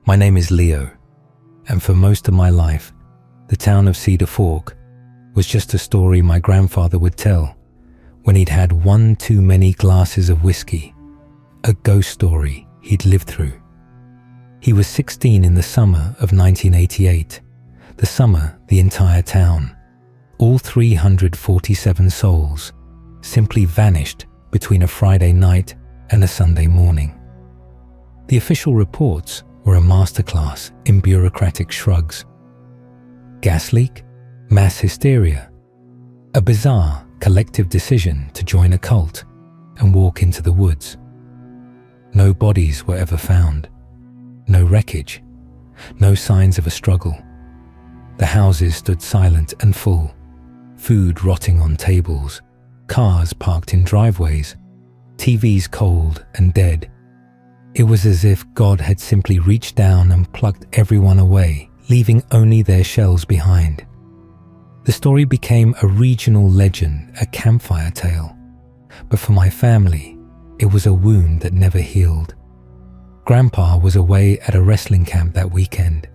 My name is Leo, and for most of my life, the town of Cedar Fork was just a story my grandfather would tell when he'd had one too many glasses of whiskey, a ghost story he'd lived through. He was 16 in the summer of 1988, the summer the entire town, all 347 souls, simply vanished between a Friday night and a Sunday morning. The official reports were a masterclass in bureaucratic shrugs. Gas leak, mass hysteria, a bizarre collective decision to join a cult and walk into the woods. No bodies were ever found, no wreckage, no signs of a struggle. The houses stood silent and full, food rotting on tables, cars parked in driveways, TVs cold and dead. It was as if God had simply reached down and plucked everyone away, leaving only their shells behind. The story became a regional legend, a campfire tale. But for my family, it was a wound that never healed. Grandpa was away at a wrestling camp that weekend.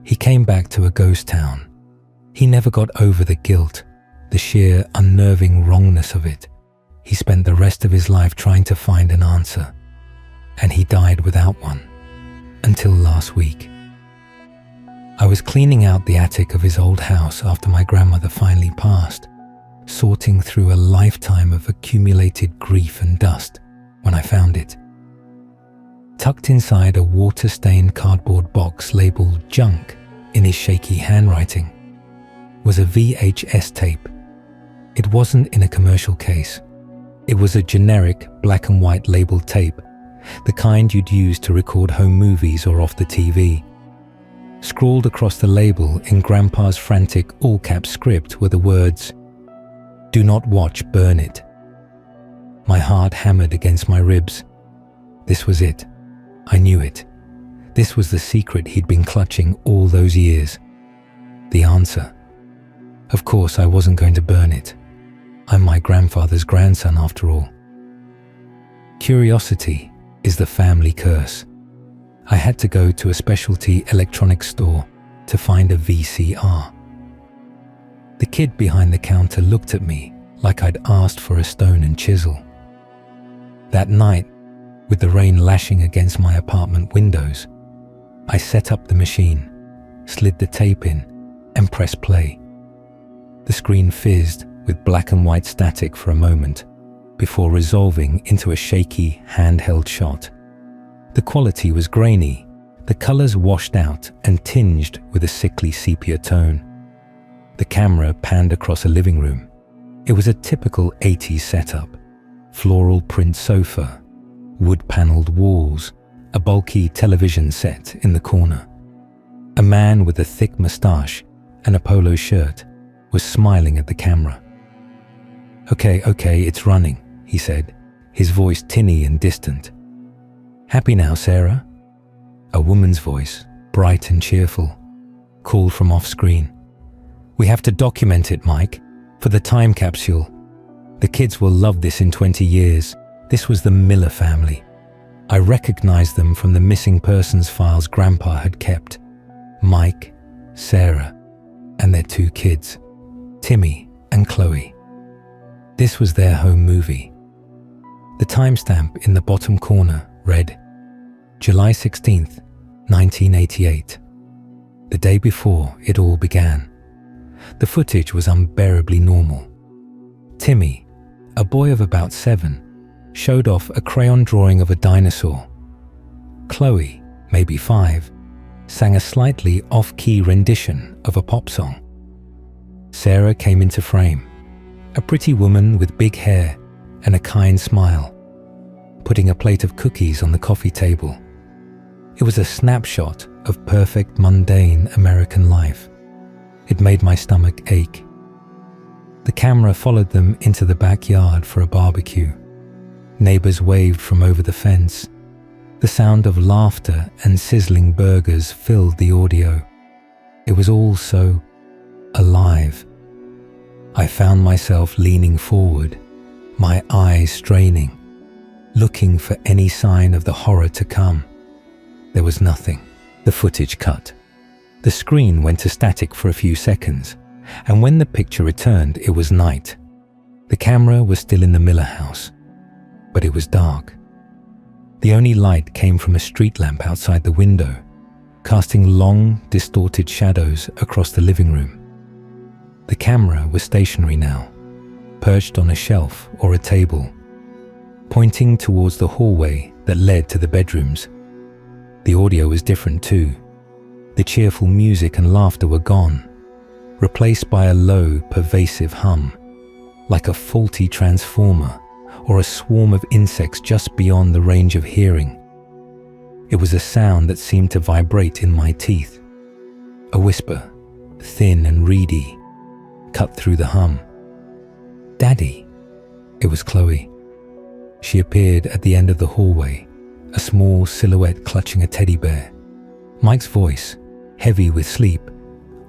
He came back to a ghost town. He never got over the guilt, the sheer unnerving wrongness of it. He spent the rest of his life trying to find an answer, and he died without one, until last week. I was cleaning out the attic of his old house after my grandmother finally passed, sorting through a lifetime of accumulated grief and dust when I found it. Tucked inside a water-stained cardboard box labeled junk in his shaky handwriting was a VHS tape. It wasn't in a commercial case. It was a generic black and white labeled tape, the kind you'd use to record home movies or off the TV. Scrawled across the label in Grandpa's frantic all-caps script were the words, "Do not watch, burn it." My heart hammered against my ribs. This was it. I knew it. This was the secret he'd been clutching all those years. The answer. Of course, I wasn't going to burn it. I'm my grandfather's grandson after all. Curiosity is the family curse. I had to go to a specialty electronics store to find a VCR. The kid behind the counter looked at me like I'd asked for a stone and chisel. That night, with the rain lashing against my apartment windows, I set up the machine, slid the tape in, and pressed play. The screen fizzed with black and white static for a moment before resolving into a shaky, handheld shot. The quality was grainy, the colors washed out and tinged with a sickly sepia tone. The camera panned across a living room. It was a typical 80s setup: floral print sofa, wood-paneled walls, a bulky television set in the corner. A man with a thick mustache and a polo shirt was smiling at the camera. Okay, it's running," he said, his voice tinny and distant. "Happy now, Sarah?" A woman's voice, bright and cheerful, called from off-screen. "We have to document it, Mike, for the time capsule. The kids will love this in 20 years. This was the Miller family. I recognized them from the missing persons files Grandpa had kept. Mike, Sarah, and their 2 kids, Timmy and Chloe. This was their home movie." The timestamp in the bottom corner read, July 16th, 1988, the day before it all began. The footage was unbearably normal. Timmy, a boy of about 7, showed off a crayon drawing of a dinosaur. Chloe, maybe 5, sang a slightly off-key rendition of a pop song. Sarah came into frame, a pretty woman with big hair and a kind smile, putting a plate of cookies on the coffee table. It was a snapshot of perfect, mundane American life. It made my stomach ache. The camera followed them into the backyard for a barbecue. Neighbors waved from over the fence. The sound of laughter and sizzling burgers filled the audio. It was all so alive. I found myself leaning forward, my eyes straining, looking for any sign of the horror to come. There was nothing. The footage cut. The screen went to static for a few seconds, and when the picture returned, it was night. The camera was still in the Miller house, but it was dark. The only light came from a street lamp outside the window, casting long, distorted shadows across the living room. The camera was stationary now, perched on a shelf or a table, pointing towards the hallway that led to the bedrooms. The audio was different too. The cheerful music and laughter were gone, replaced by a low, pervasive hum, like a faulty transformer or a swarm of insects just beyond the range of hearing. It was a sound that seemed to vibrate in my teeth. A whisper, thin and reedy, cut through the hum. "Daddy." It was Chloe. She appeared at the end of the hallway, a small silhouette clutching a teddy bear. Mike's voice, heavy with sleep,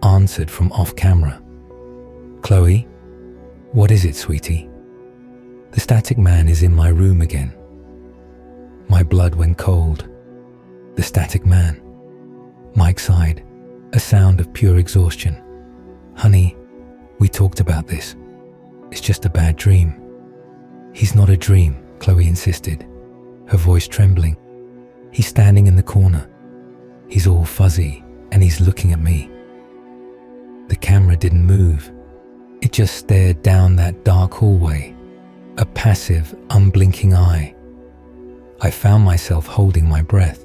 answered from off-camera. "Chloe, what is it, sweetie?" "The static man is in my room again." My blood went cold. The static man. Mike sighed, a sound of pure exhaustion. "Honey, we talked about this. It's just a bad dream." "He's not a dream," Chloe insisted, her voice trembling. "He's standing in the corner. He's all fuzzy and he's looking at me." The camera didn't move. It just stared down that dark hallway, a passive, unblinking eye. I found myself holding my breath.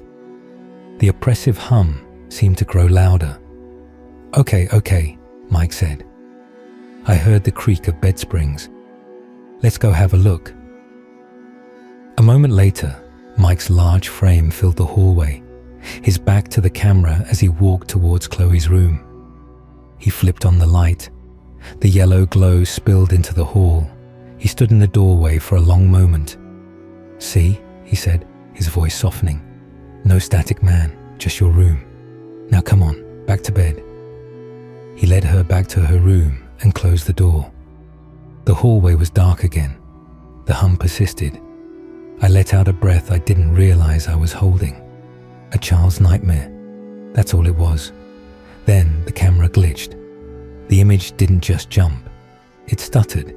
The oppressive hum seemed to grow louder. Okay, Mike said. I heard the creak of bed springs. "Let's go have a look." A moment later, Mike's large frame filled the hallway, his back to the camera as he walked towards Chloe's room. He flipped on the light. The yellow glow spilled into the hall. He stood in the doorway for a long moment. "See," he said, his voice softening. "No static man, just your room. Now come on, back to bed." He led her back to her room and closed the door. The hallway was dark again. The hum persisted. I let out a breath I didn't realize I was holding. A child's nightmare. That's all it was. Then the camera glitched. The image didn't just jump. It stuttered.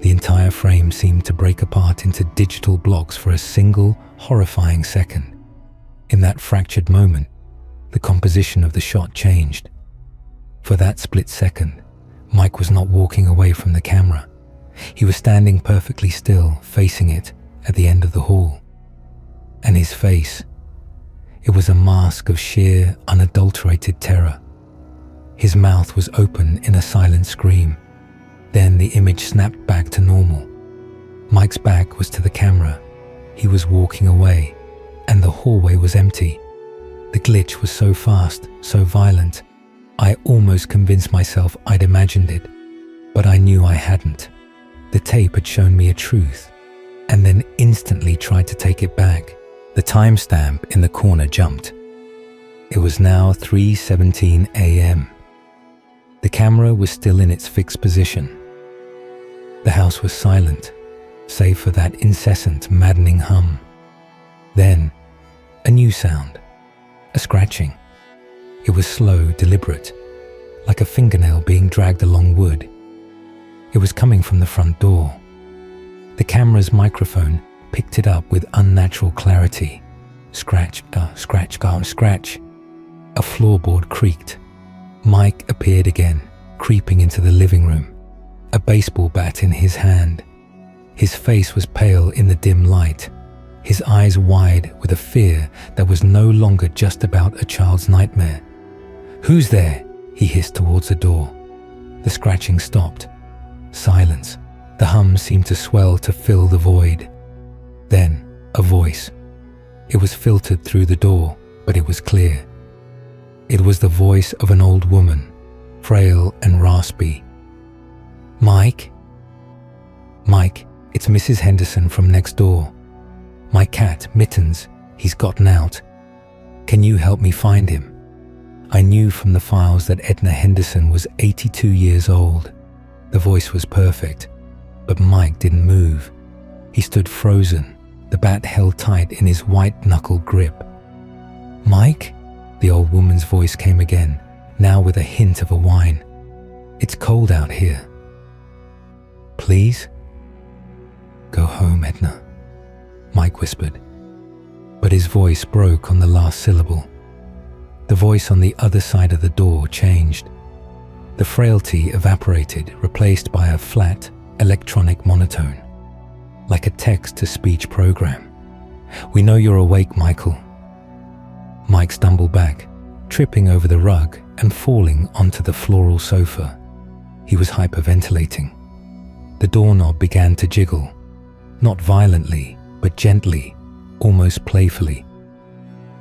The entire frame seemed to break apart into digital blocks for a single, horrifying second. In that fractured moment, the composition of the shot changed. For that split second, Mike was not walking away from the camera. He was standing perfectly still, facing it at the end of the hall. And his face, it was a mask of sheer, unadulterated terror. His mouth was open in a silent scream. Then the image snapped back to normal. Mike's back was to the camera. He was walking away, and the hallway was empty. The glitch was so fast, so violent, I almost convinced myself I'd imagined it, but I knew I hadn't. The tape had shown me a truth, and then instantly tried to take it back. The timestamp in the corner jumped. It was now 3:17 a.m. The camera was still in its fixed position. The house was silent, save for that incessant, maddening hum. Then, a new sound, a scratching. It was slow, deliberate, like a fingernail being dragged along wood. It was coming from the front door. The camera's microphone picked it up with unnatural clarity. Scratch, scratch, scratch. A floorboard creaked. Mike appeared again, creeping into the living room, a baseball bat in his hand. His face was pale in the dim light, his eyes wide with a fear that was no longer just about a child's nightmare. "Who's there?" he hissed towards the door. The scratching stopped. Silence. The hum seemed to swell to fill the void. Then, a voice. It was filtered through the door, but it was clear. It was the voice of an old woman, frail and raspy. "Mike? Mike, it's Mrs. Henderson from next door. My cat, Mittens, he's gotten out. Can you help me find him?" I knew from the files that Edna Henderson was 82 years old. The voice was perfect, but Mike didn't move. He stood frozen, the bat held tight in his white-knuckled grip. "Mike?" The old woman's voice came again, now with a hint of a whine. "It's cold out here. Please? Go home, Edna," Mike whispered. But his voice broke on the last syllable. The voice on the other side of the door changed. The frailty evaporated, replaced by a flat, electronic monotone, like a text-to-speech program. "We know you're awake, Michael." Mike stumbled back, tripping over the rug and falling onto the floral sofa. He was hyperventilating. The doorknob began to jiggle, not violently, but gently, almost playfully.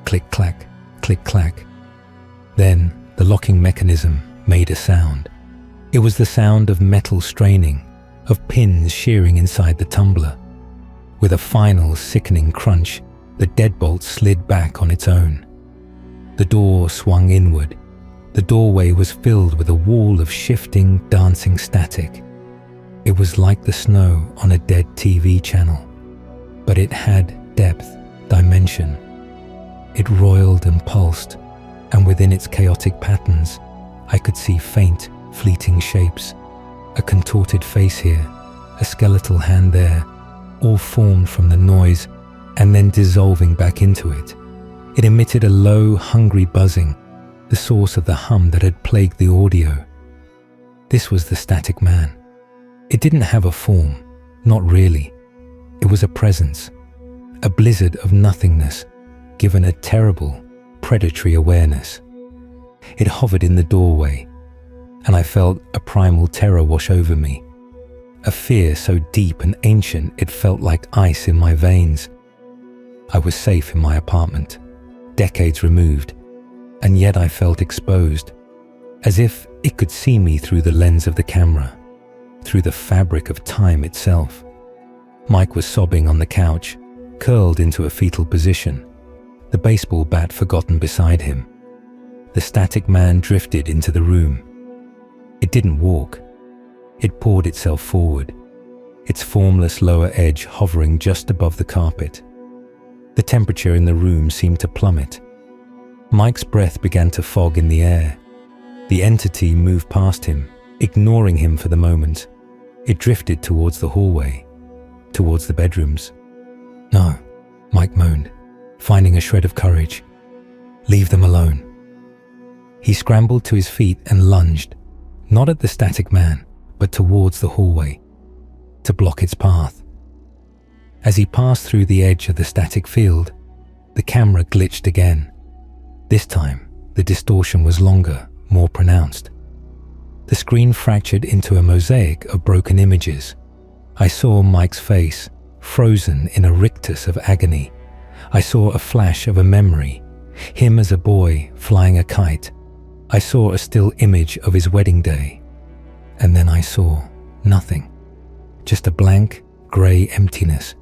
Click-clack, click-clack. Then the locking mechanism made a sound. It was the sound of metal straining, of pins shearing inside the tumbler. With a final sickening crunch, the deadbolt slid back on its own. The door swung inward. The doorway was filled with a wall of shifting, dancing static. It was like the snow on a dead TV channel, but it had depth, dimension. It roiled and pulsed, and within its chaotic patterns, I could see faint, fleeting shapes. A contorted face here, a skeletal hand there, all formed from the noise and then dissolving back into it. It emitted a low, hungry buzzing, the source of the hum that had plagued the audio. This was the static man. It didn't have a form, not really. It was a presence, a blizzard of nothingness, given a terrible, predatory awareness. It hovered in the doorway, and I felt a primal terror wash over me, a fear so deep and ancient it felt like ice in my veins. I was safe in my apartment, decades removed, and yet I felt exposed, as if it could see me through the lens of the camera, through the fabric of time itself. Mike was sobbing on the couch, curled into a fetal position, the baseball bat forgotten beside him. The static man drifted into the room. It didn't walk. It poured itself forward, its formless lower edge hovering just above the carpet. The temperature in the room seemed to plummet. Mike's breath began to fog in the air. The entity moved past him, ignoring him for the moment. It drifted towards the hallway, towards the bedrooms. "No," Mike moaned, finding a shred of courage. "Leave them alone." He scrambled to his feet and lunged, not at the static man, but towards the hallway, to block its path. As he passed through the edge of the static field, the camera glitched again. This time, the distortion was longer, more pronounced. The screen fractured into a mosaic of broken images. I saw Mike's face, frozen in a rictus of agony. I saw a flash of a memory, him as a boy flying a kite. I saw a still image of his wedding day. And then I saw nothing, just a blank, grey emptiness.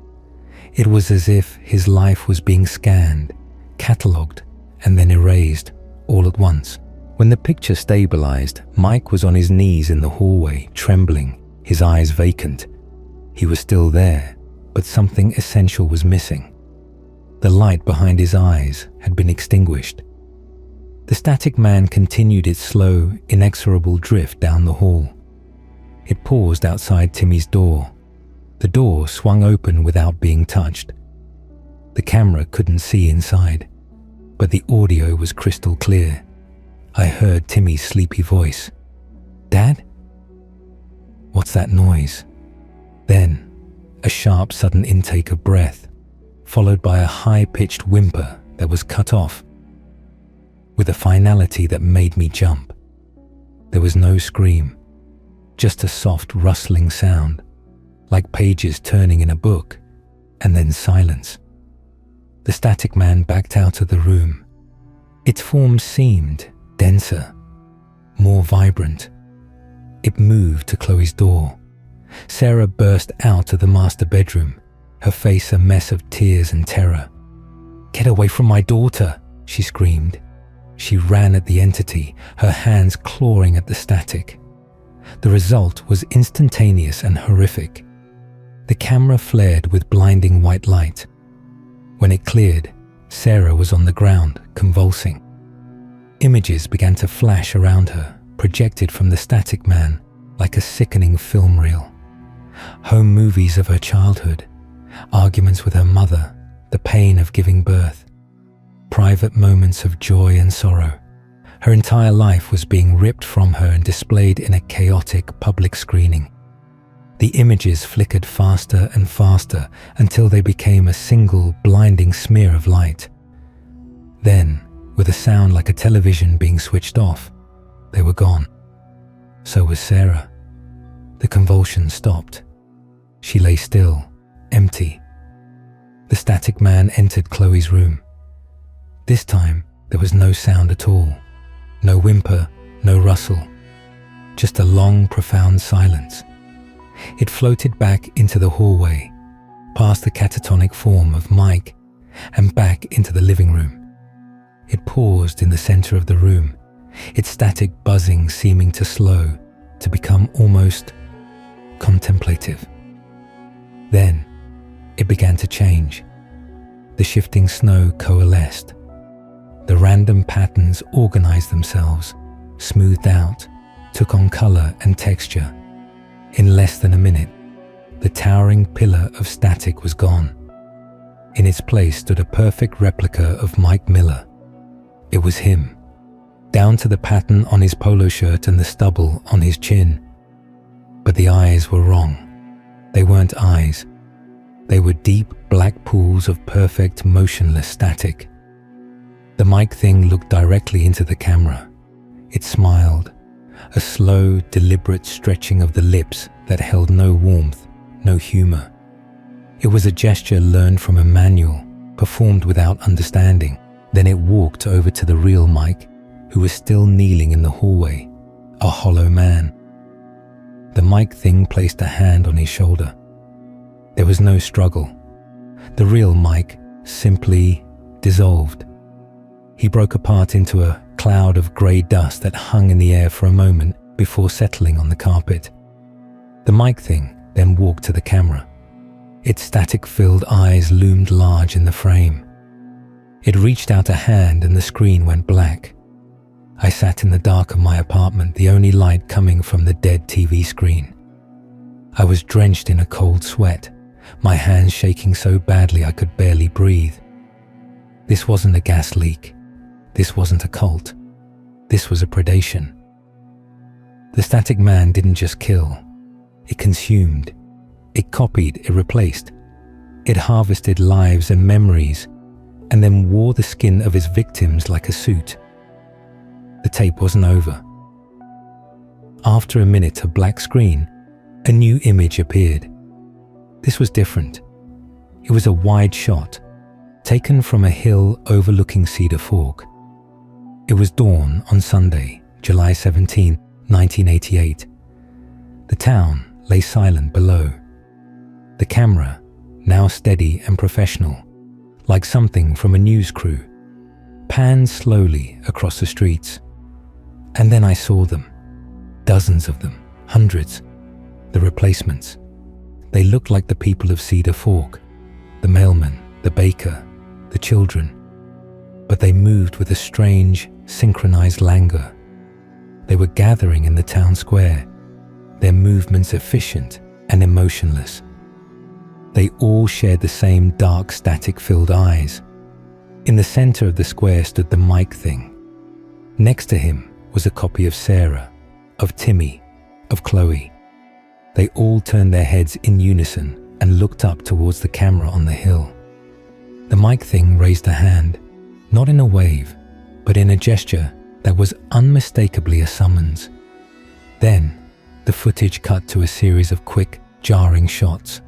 It was as if his life was being scanned, catalogued, and then erased all at once. When the picture stabilized, Mike was on his knees in the hallway, trembling, his eyes vacant. He was still there, but something essential was missing. The light behind his eyes had been extinguished. The static man continued its slow, inexorable drift down the hall. It paused outside Timmy's door. The door swung open without being touched. The camera couldn't see inside, but the audio was crystal clear. I heard Timmy's sleepy voice. "Dad? What's that noise?" Then, a sharp, sudden intake of breath, followed by a high-pitched whimper that was cut off, with a finality that made me jump. There was no scream, just a soft rustling sound, like pages turning in a book, and then silence. The static man backed out of the room. Its form seemed denser, more vibrant. It moved to Chloe's door. Sarah burst out of the master bedroom, her face a mess of tears and terror. "Get away from my daughter," she screamed. She ran at the entity, her hands clawing at the static. The result was instantaneous and horrific. The camera flared with blinding white light. When it cleared, Sarah was on the ground, convulsing. Images began to flash around her, projected from the static man like a sickening film reel. Home movies of her childhood, arguments with her mother, the pain of giving birth, private moments of joy and sorrow. Her entire life was being ripped from her and displayed in a chaotic public screening. The images flickered faster and faster until they became a single blinding smear of light. Then, with a sound like a television being switched off, they were gone. So was Sarah. The convulsions stopped. She lay still, empty. The static man entered Chloe's room. This time, there was no sound at all. No whimper, no rustle. Just a long, profound silence. It floated back into the hallway, past the catatonic form of Mike, and back into the living room. It paused in the center of the room, its static buzzing seeming to slow, to become almost contemplative. Then, it began to change. The shifting snow coalesced. The random patterns organized themselves, smoothed out, took on color and texture. In less than a minute, the towering pillar of static was gone. In its place stood a perfect replica of Mike Miller. It was him, down to the pattern on his polo shirt and the stubble on his chin. But the eyes were wrong. They weren't eyes. They were deep black pools of perfect, motionless static. The Mike thing looked directly into the camera. It smiled, a slow, deliberate stretching of the lips that held no warmth, no humor. It was a gesture learned from a manual, performed without understanding. Then it walked over to the real Mike, who was still kneeling in the hallway, a hollow man. The Mike thing placed a hand on his shoulder. There was no struggle. The real Mike simply dissolved. He broke apart into a cloud of grey dust that hung in the air for a moment before settling on the carpet. The Mike thing then walked to the camera. Its static-filled eyes loomed large in the frame. It reached out a hand and the screen went black. I sat in the dark of my apartment, the only light coming from the dead TV screen. I was drenched in a cold sweat, my hands shaking so badly I could barely breathe. This wasn't a gas leak. This wasn't a cult. This was a predation. The static man didn't just kill. It consumed. It copied, it replaced. It harvested lives and memories, and then wore the skin of his victims like a suit. The tape wasn't over. After a minute of black screen, a new image appeared. This was different. It was a wide shot, taken from a hill overlooking Cedar Fork. It was dawn on Sunday, July 17, 1988. The town lay silent below. The camera, now steady and professional, like something from a news crew, panned slowly across the streets. And then I saw them. Dozens of them, hundreds. The replacements. They looked like the people of Cedar Fork, the mailman, the baker, the children. But they moved with a strange, synchronized languor. They were gathering in the town square, their movements efficient and emotionless. They all shared the same dark, static-filled eyes. In the center of the square stood the Mike thing. Next to him was a copy of Sarah, of Timmy, of Chloe. They all turned their heads in unison and looked up towards the camera on the hill. The Mike thing raised a hand, not in a wave, but in a gesture that was unmistakably a summons. Then, the footage cut to a series of quick, jarring shots.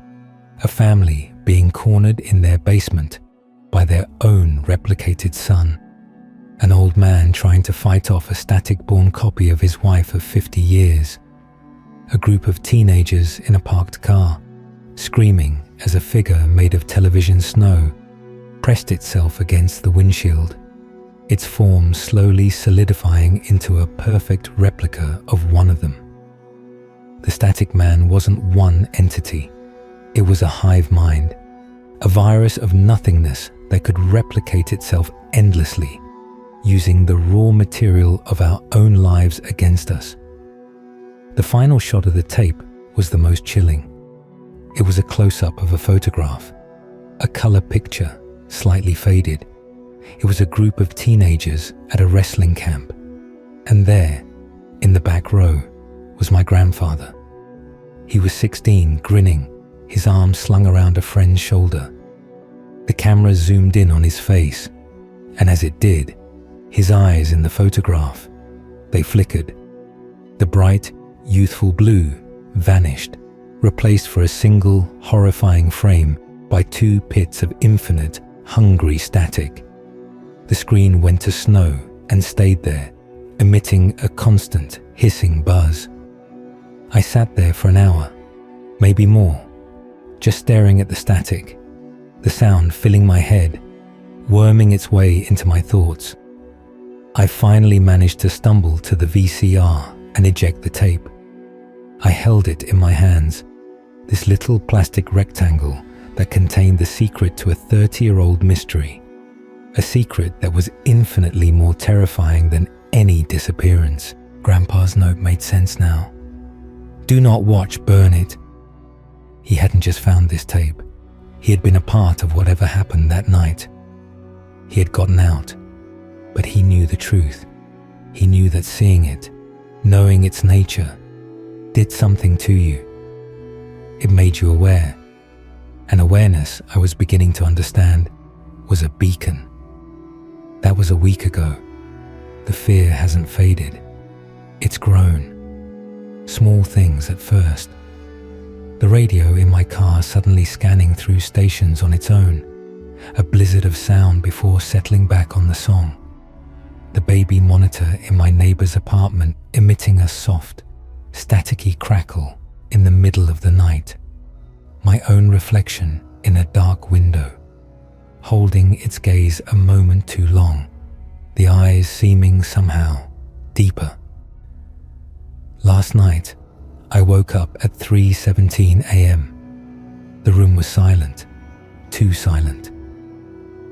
A family being cornered in their basement by their own replicated son. An old man trying to fight off a static-born copy of his wife of 50 years. A group of teenagers in a parked car, screaming as a figure made of television snow pressed itself against the windshield, its form slowly solidifying into a perfect replica of one of them. The static man wasn't one entity. It was a hive mind, a virus of nothingness that could replicate itself endlessly, using the raw material of our own lives against us. The final shot of the tape was the most chilling. It was a close-up of a photograph, a color picture, slightly faded. It was a group of teenagers at a wrestling camp. And there, in the back row, was my grandfather. He was 16, grinning, his arm slung around a friend's shoulder. The camera zoomed in on his face, and as it did, his eyes in the photograph, they flickered. The bright, youthful blue vanished, replaced for a single, horrifying frame by two pits of infinite, hungry static. The screen went to snow and stayed there, emitting a constant, hissing buzz. I sat there for an hour, maybe more, just staring at the static, the sound filling my head, worming its way into my thoughts. I finally managed to stumble to the VCR and eject the tape. I held it in my hands, this little plastic rectangle that contained the secret to a 30-year-old mystery, a secret that was infinitely more terrifying than any disappearance. Grandpa's note made sense now. Do not watch, burn it. He hadn't just found this tape. He had been a part of whatever happened that night. He had gotten out, but he knew the truth. He knew that seeing it, knowing its nature, did something to you. It made you aware. An awareness, I was beginning to understand, was a beacon. That was a week ago. The fear hasn't faded. It's grown. Small things at first. The radio in my car suddenly scanning through stations on its own, a blizzard of sound before settling back on the song. The baby monitor in my neighbor's apartment emitting a soft, staticky crackle in the middle of the night. My own reflection in a dark window, holding its gaze a moment too long, the eyes seeming somehow deeper. Last night, I woke up at 3:17 a.m. The room was silent, too silent.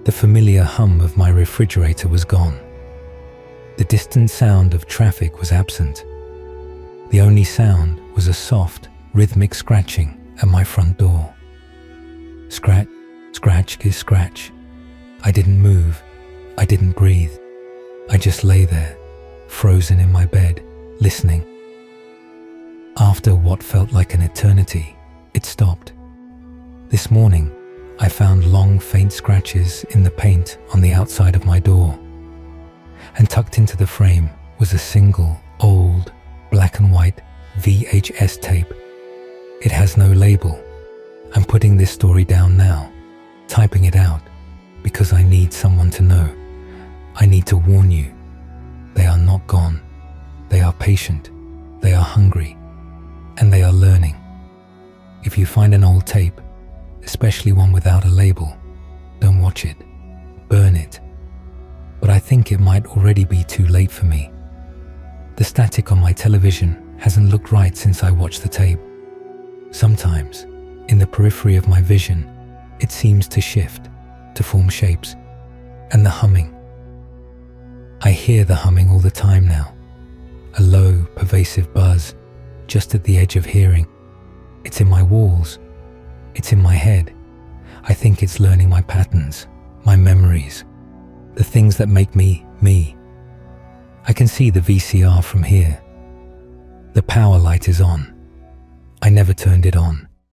The familiar hum of my refrigerator was gone. The distant sound of traffic was absent. The only sound was a soft, rhythmic scratching at my front door. Scratch, scratch, scratch. I didn't move. I didn't breathe. I just lay there, frozen in my bed, listening. After what felt like an eternity, it stopped. This morning, I found long, faint scratches in the paint on the outside of my door. And tucked into the frame was a single, old, black and white VHS tape. It has no label. I'm putting this story down now, typing it out, because I need someone to know. I need to warn you. They are not gone. They are patient. They are hungry. And they are learning. If you find an old tape, especially one without a label, don't watch it. Burn it. But I think it might already be too late for me. The static on my television hasn't looked right since I watched the tape. Sometimes, in the periphery of my vision, it seems to shift, to form shapes, and the humming. I hear the humming all the time now, a low, pervasive buzz, just at the edge of hearing. It's in my walls. It's in my head. I think it's learning my patterns, my memories, the things that make me, me. I can see the VCR from here. The power light is on. I never turned it on.